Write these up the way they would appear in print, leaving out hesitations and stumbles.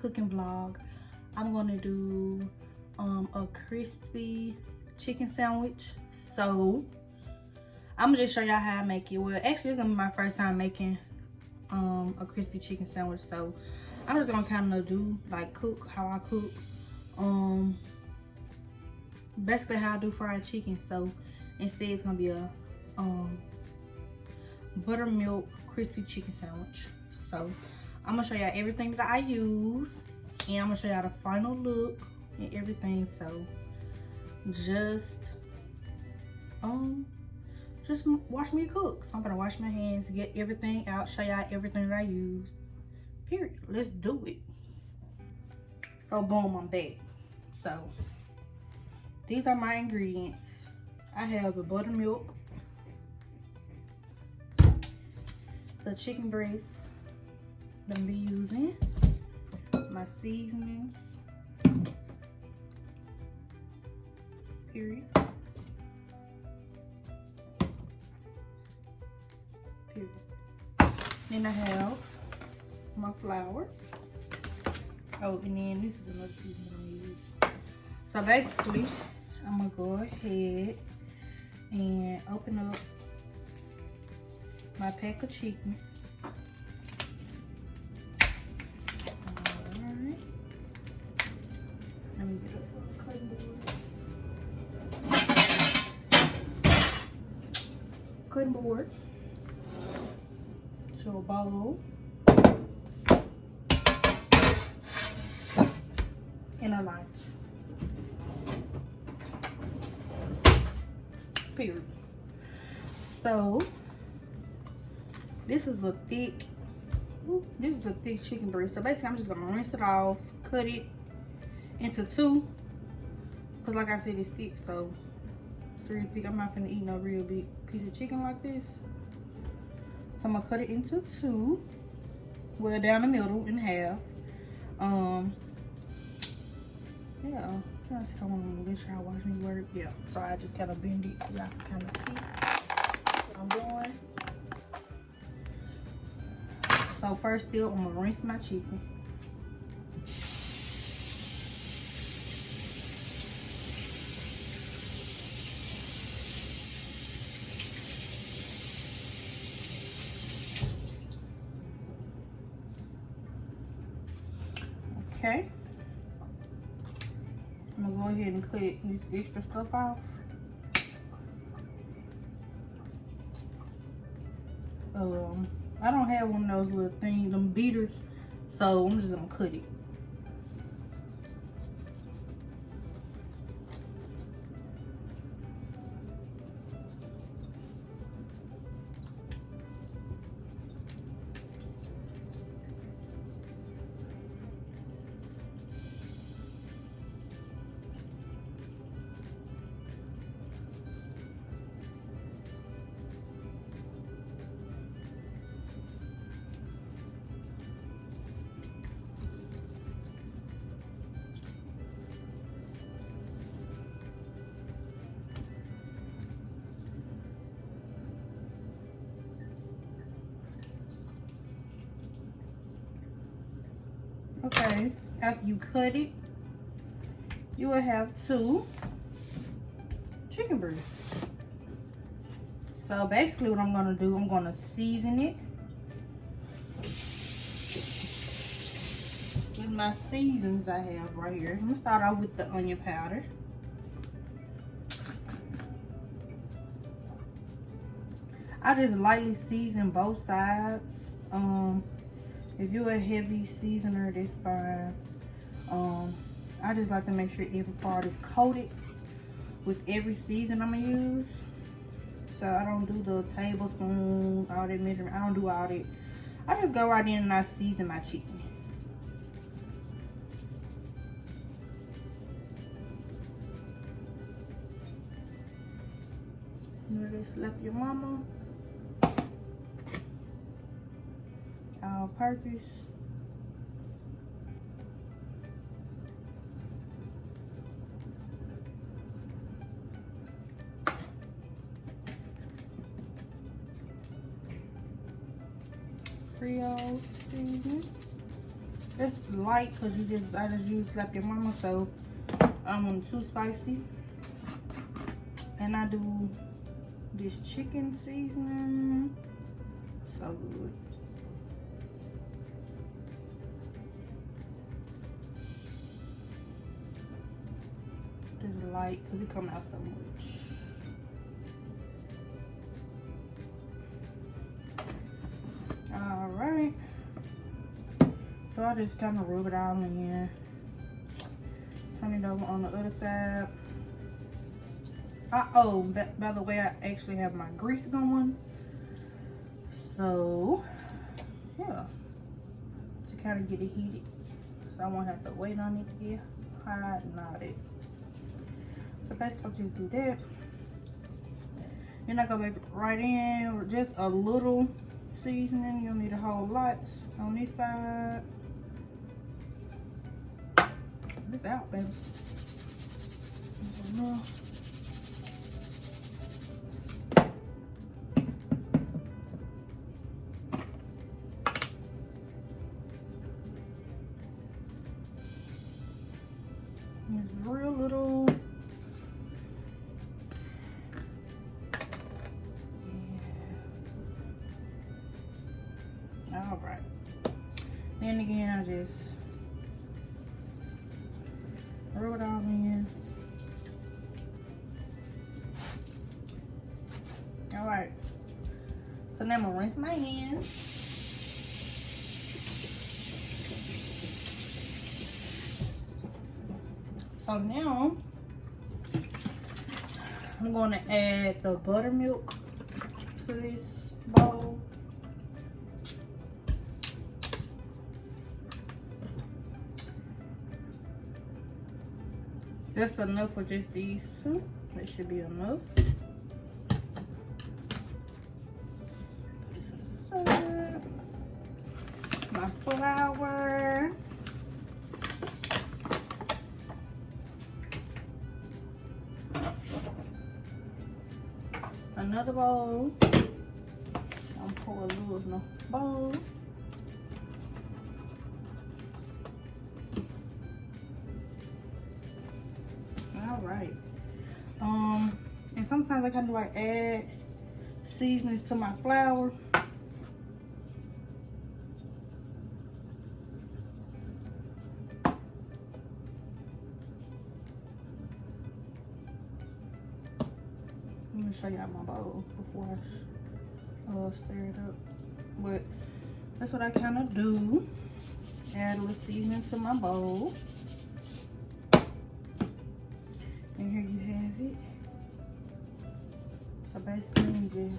cooking vlog. I'm gonna do a crispy chicken sandwich. So I'm gonna just show y'all how I make it. Well, actually, it's gonna be my first time making a crispy chicken sandwich. So I'm just gonna kind of do like cook how I cook. Basically how I do fried chicken. So instead, it's gonna be a buttermilk crispy chicken sandwich. So I'm gonna show y'all everything that I use, and I'm gonna show y'all the final look and everything. So just watch me cook. So I'm gonna wash my hands, get everything out, show y'all everything that I use. Period. Let's do it. So boom, I'm back. So these are my ingredients. I have the buttermilk, the chicken breast that I'm gonna be using, my seasonings, period. Then I have my flour. Oh, and then this is another seasoning I'm gonna use. So basically, I'm gonna go ahead and open up my pack of chicken. Alright. Let me get a cutting board. Cutting board. To a bowl. And a knife. Period. So this is a thick chicken breast. So basically I'm just gonna rinse it off, cut it into two, because like I said, it's thick, so it's really thick. I'm not gonna eat no real big piece of chicken like this. So I'm gonna cut it into two, well, down the middle in half. Yeah, I'm trying to see how I'm gonna let y'all watch me work. Yeah, so I just kind of bend it so y'all can kind of see what I'm doing. So first step, I'm gonna rinse my chicken. Okay. I'm gonna go ahead and cut this extra stuff off. I don't have one of those little things, them beaters, so I'm just gonna cut it. Okay, after you cut it, you will have two chicken breasts. So basically what I'm gonna do, I'm gonna season it with my seasons I have right here. I'm gonna start off with the onion powder. I just lightly season both sides. If you're a heavy seasoner, that's fine. I just like to make sure every part is coated with every season I'm gonna use. So I don't do the tablespoon, all that measurement. I don't do all that. I just go right in and I season my chicken. You know, they slap your mama. All purpose. Creole seasoning. It's light because I just used Slap Your Mama, so I don't want it too spicy. And I do this chicken seasoning. So good. Just light because it come out so much. Alright. So I just kind of rub it all in. Turn it over on the other side. Oh, by the way, I actually have my grease going. So, yeah. To kind of get it heated. So I won't have to wait on it to get hot and all that. So basically, I'll just do that. You're not going to make it right in. Or just a little seasoning. You'll need a whole lot on this side. It's out, baby. It's real little. Yeah. All right. Then again, I just rub it all in. All right. So now I'm gonna rinse my hands. So now I'm going to add the buttermilk to this bowl. Just enough for just these two. That should be enough. My flour. Another bowl. I'm pour a little in the bowl. All right. And sometimes I kind of like add seasonings to my flour. Let me show y'all my bowl before I stir it up. But that's what I kind of do. Add a little seasoning to my bowl. And here you have it. So basically you just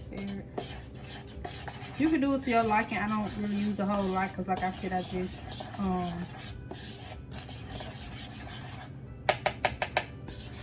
stir it. You can do it to your liking. I don't really use a whole lot because like I said, I just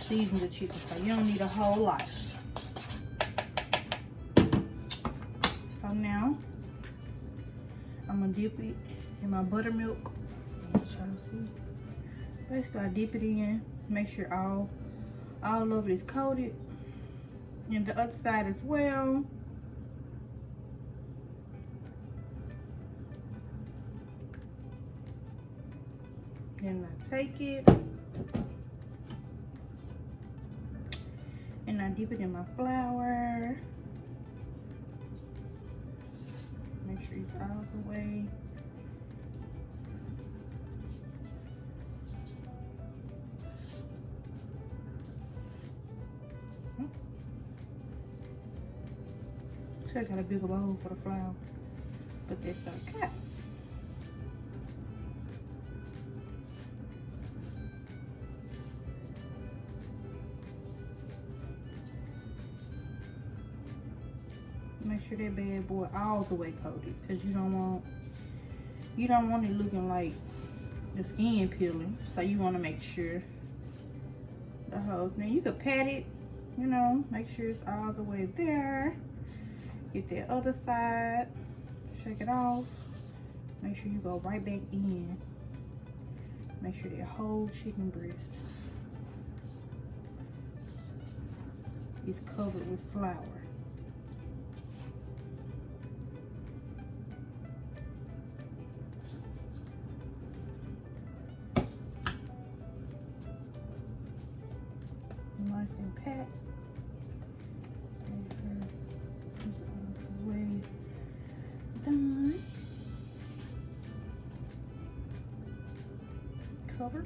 season the chicken, so you don't need a whole lot. So now I'm gonna dip it in my buttermilk. See. Basically, I dip it in, make sure all of it is coated, and the other side as well. Then I take it and I dip it in my flour. Make sure it's all the way. I got a bigger bowl for the flour, but that's okay. Make sure that bad boy all the way coated, because you don't want it looking like the skin peeling. So you want to make sure the whole thing. You could pat it, you know, make sure it's all the way there. Get that other side, shake it off. Make sure you go right back in. Make sure that whole chicken breast is covered with flour. over.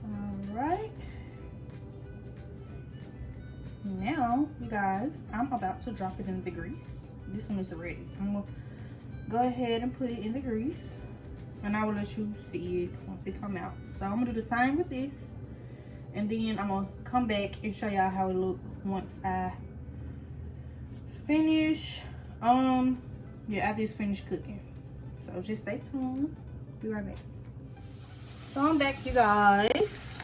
All right. Now, you guys, I'm about to drop it in the grease. This one is ready. So I'm gonna go ahead and put it in the grease, and I will let you see it once it come out. So I'm gonna do the same with this, and then I'm gonna come back and show y'all how it look once I finish. Yeah, after it's finished cooking. So just stay tuned. Be right back. So I'm back, you guys.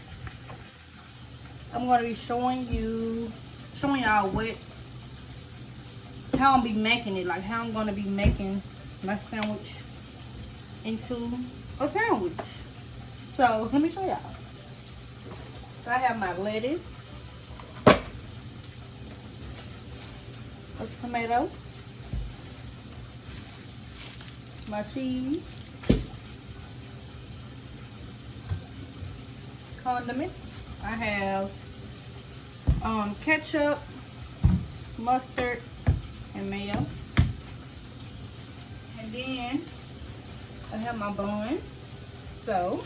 I'm gonna be showing y'all how I'm be making it, like how I'm gonna be making my sandwich into a sandwich. So let me show y'all. So I have my lettuce, a tomato, my cheese, condiments. I have ketchup, mustard, and mayo. And then I have my buns. So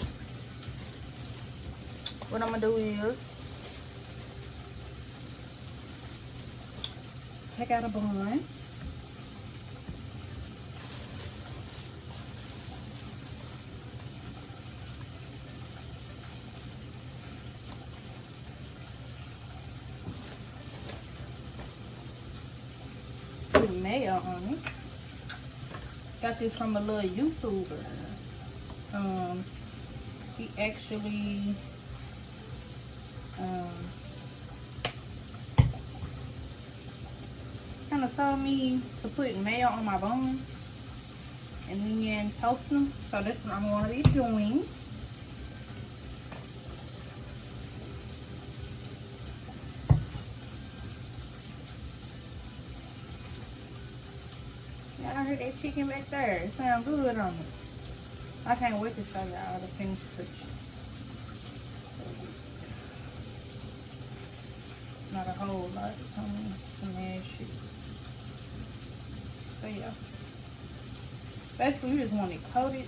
what I'm gonna do is take out a bun. Put mayo on it. Got this from a little YouTuber. He actually kind of told me to put mayo on my bun and then toast them. So that's what I'm going to be doing. Yeah, I heard that chicken back there. It sounds good on it. I can't wait to show y'all the finished touch. Not a whole lot. Smash it. So yeah. Basically, you just want it coated.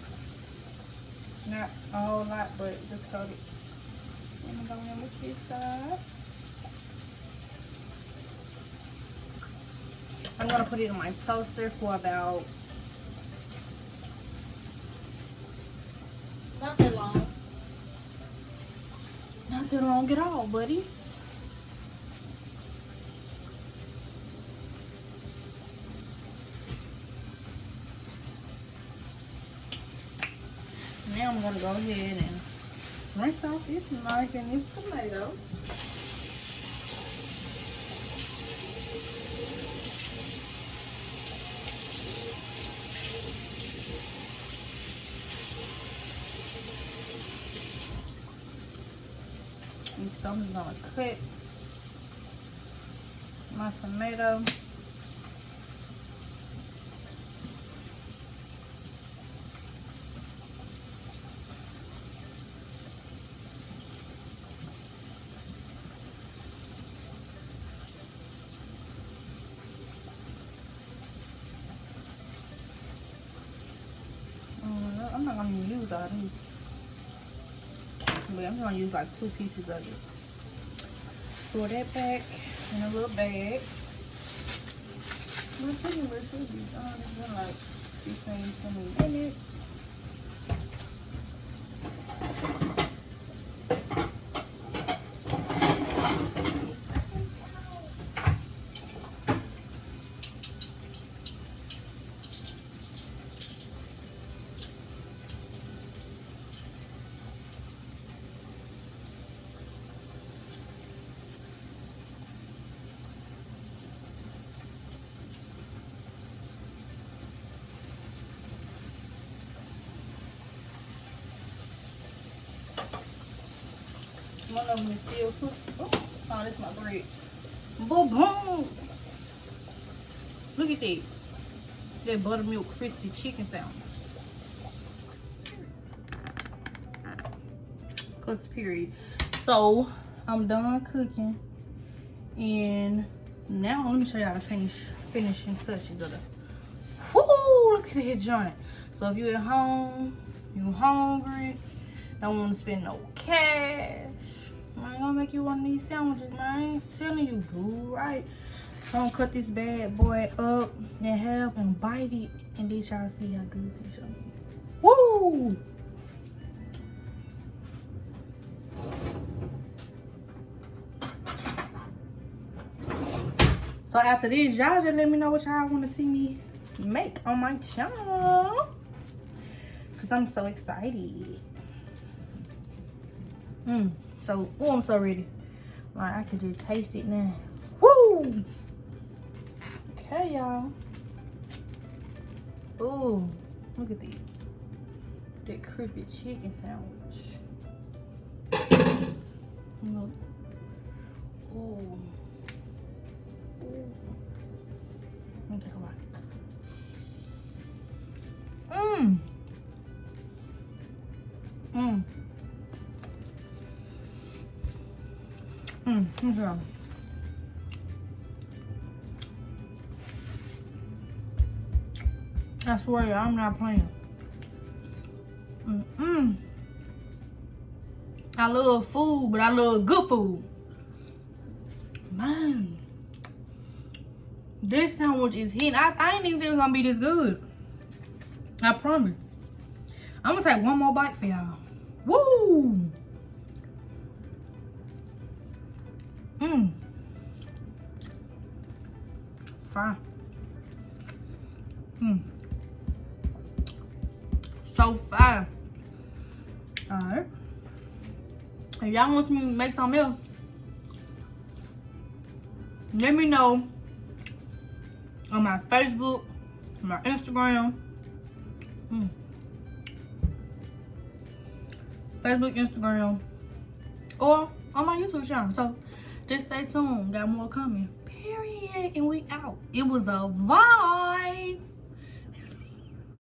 Not a whole lot, but just coated. I'm gonna go in with this side. I'm gonna put it in my toaster for about not that long. Not that long at all, buddies. Now I'm gonna go ahead and rinse off this knife and this tomato. And so I'm just gonna cut my tomato. I'm not gonna use all these, but I'm gonna use like 2 pieces of it. Store that back in a little bag. My chicken breast should be done. It's been like 15-20 minutes. One of them is still cooked. Oh, that's my bread. Boom! Look at that. That buttermilk crispy chicken sandwich. Cause period. So I'm done cooking, and now let me show y'all the finishing touches of the. Woo! Look at that joint. So if you're at home, you're hungry, Don't want to spend no cash. I ain't gonna make you one of these sandwiches, man. I ain't telling you, dude, right? I'm gonna cut this bad boy up in half and bite it, and then y'all see how good this is. Woo! So after this, y'all just let me know what y'all want to see me make on my channel, cause I'm so excited. So, oh, I'm so ready. Like, I can just taste it now. Woo! Okay, y'all. Ooh, look at these. That crispy chicken sandwich. Look. Ooh. Ooh. Let me take a bite. Okay. I swear, y'all, I'm not playing. I love food, but I love good food. Man, this sandwich is hitting. I ain't even think it was gonna be this good. I promise. I'm gonna take one more bite for y'all. Woo! Fine. So fire. Alright. If y'all want me to make something else, let me know on my Facebook, my Instagram. Facebook, Instagram, or on my YouTube channel. So just stay tuned. Got more coming. Period. And we out. It was a vibe.